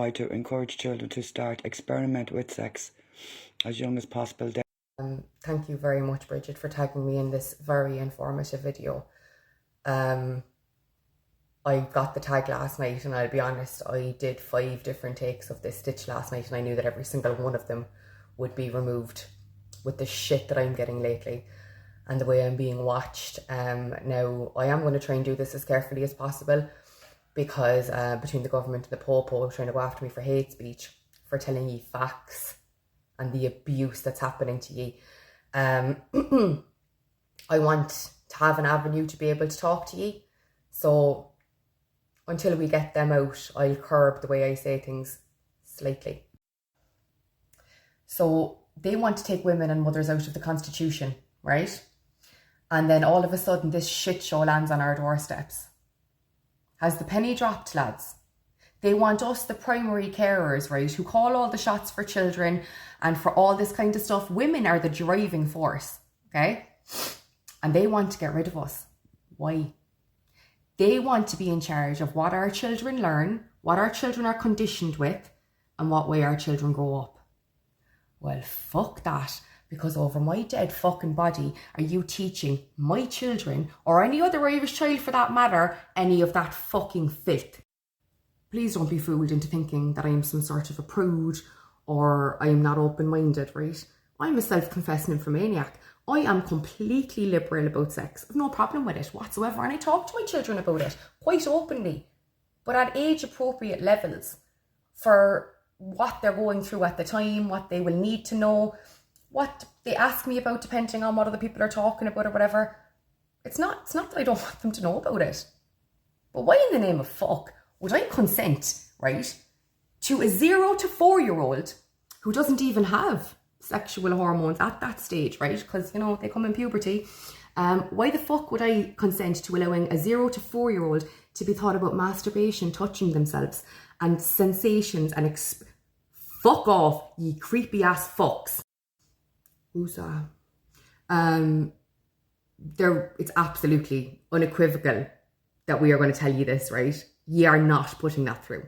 why to encourage children to start experiment with sex as young as possible. Thank you very much, Bridget, for tagging me in this very informative video. I got the tag last night, and I'll be honest, I did 5 different takes of this stitch last night, and I knew that every single one of them would be removed with the shit that I'm getting lately and the way I'm being watched. Now, I am going to try and do this as carefully as possible, because between the government and the Popo trying to go after me for hate speech, for telling ye facts and the abuse that's happening to ye, I want to have an avenue to be able to talk to ye. So until we get them out, I'll curb the way I say things slightly. So they want to take women and mothers out of the Constitution, right? And then all of a sudden this shit show lands on our doorsteps. Has the penny dropped, lads? They want us, the primary carers, right, who call all the shots for children and for all this kind of stuff. Women are the driving force, okay? And they want to get rid of us. Why? They want to be in charge of what our children learn, what our children are conditioned with, and what way our children grow up. Well, fuck that, because over my dead fucking body are you teaching my children, or any other Irish child for that matter, any of that fucking filth. Please don't be fooled into thinking that I am some sort of a prude or I am not open-minded, right? I'm a self-confessing infomaniac. I am completely liberal about sex. I've no problem with it whatsoever. And I talk to my children about it quite openly, but at age-appropriate levels for what they're going through at the time, what they will need to know, what they ask me about depending on what other people are talking about or whatever. It's not that I don't want them to know about it. But why in the name of fuck would I consent, right, to a 0 to 4-year-old who doesn't even have sexual hormones at that stage, right? Because, you know, they come in puberty. Why the fuck would I consent to allowing a 0 to 4-year-old to be taught about masturbation, touching themselves, and sensations, and fuck off, ye creepy ass fucks. Woosah. It's absolutely unequivocal that we are going to tell you this, right? Ye are not putting that through.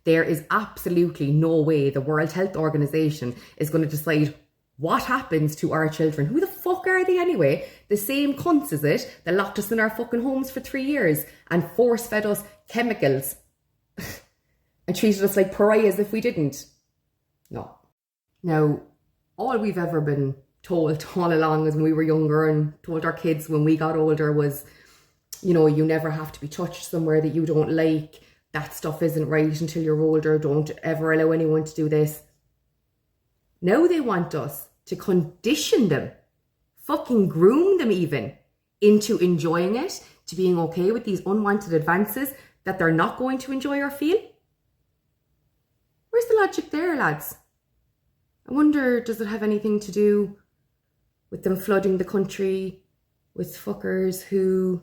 There is absolutely no way the World Health Organization is going to decide what happens to our children. Who the fuck are they anyway? The same cunts, is it, that locked us in our fucking homes for 3 years and force-fed us chemicals and treated us like pariahs if we didn't? No. Now, all we've ever been told all along as when we were younger, and told our kids when we got older, was, you know, you never have to be touched somewhere that you don't like. That stuff isn't right until you're older. Don't ever allow anyone to do this. Now they want us to condition them, fucking groom them even, into enjoying it, to being okay with these unwanted advances that they're not going to enjoy or feel. Where's the logic there, lads? I wonder, does it have anything to do with them flooding the country with fuckers who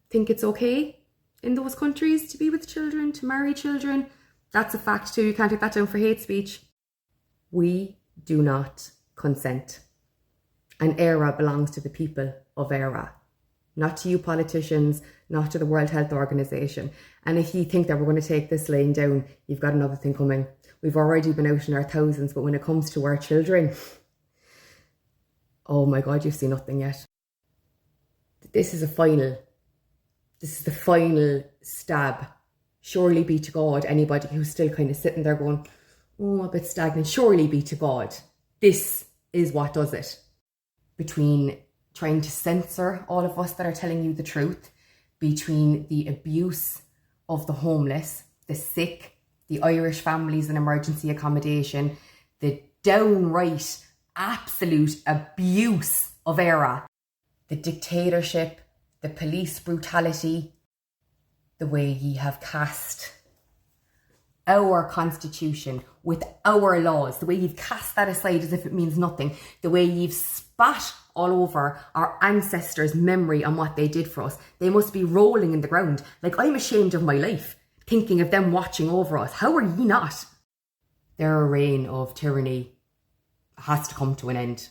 think it's okay in those countries to be with children, to marry children? That's a fact too. You can't take that down for hate speech. We do not consent. And ERA belongs to the people of ERA, not to you politicians, not to the World Health Organization. And if you think that we're going to take this laying down, you've got another thing coming. We've already been out in our thousands, but when it comes to our children, oh my God, you've seen nothing yet. This is the final stab. Surely be to God, anybody who's still kind of sitting there going, oh, a bit stagnant, surely be to God. This is what does it. Between trying to censor all of us that are telling you the truth, between the abuse of the homeless, the sick, the Irish families in emergency accommodation, the downright absolute abuse of ERA, the dictatorship, the police brutality, the way ye have cast our constitution with our laws, the way you've cast that aside as if it means nothing, the way you've spat all over our ancestors' memory and what they did for us. They must be rolling in the ground. Like, I'm ashamed of my life, thinking of them watching over us. How are ye not? Their reign of tyranny has to come to an end.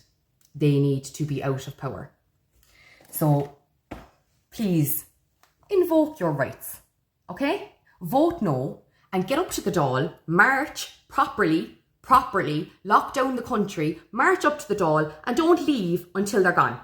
They need to be out of power. So please invoke your rights, okay? Vote no and get up to the Dáil, march properly, lock down the country, march up to the Dáil and don't leave until they're gone.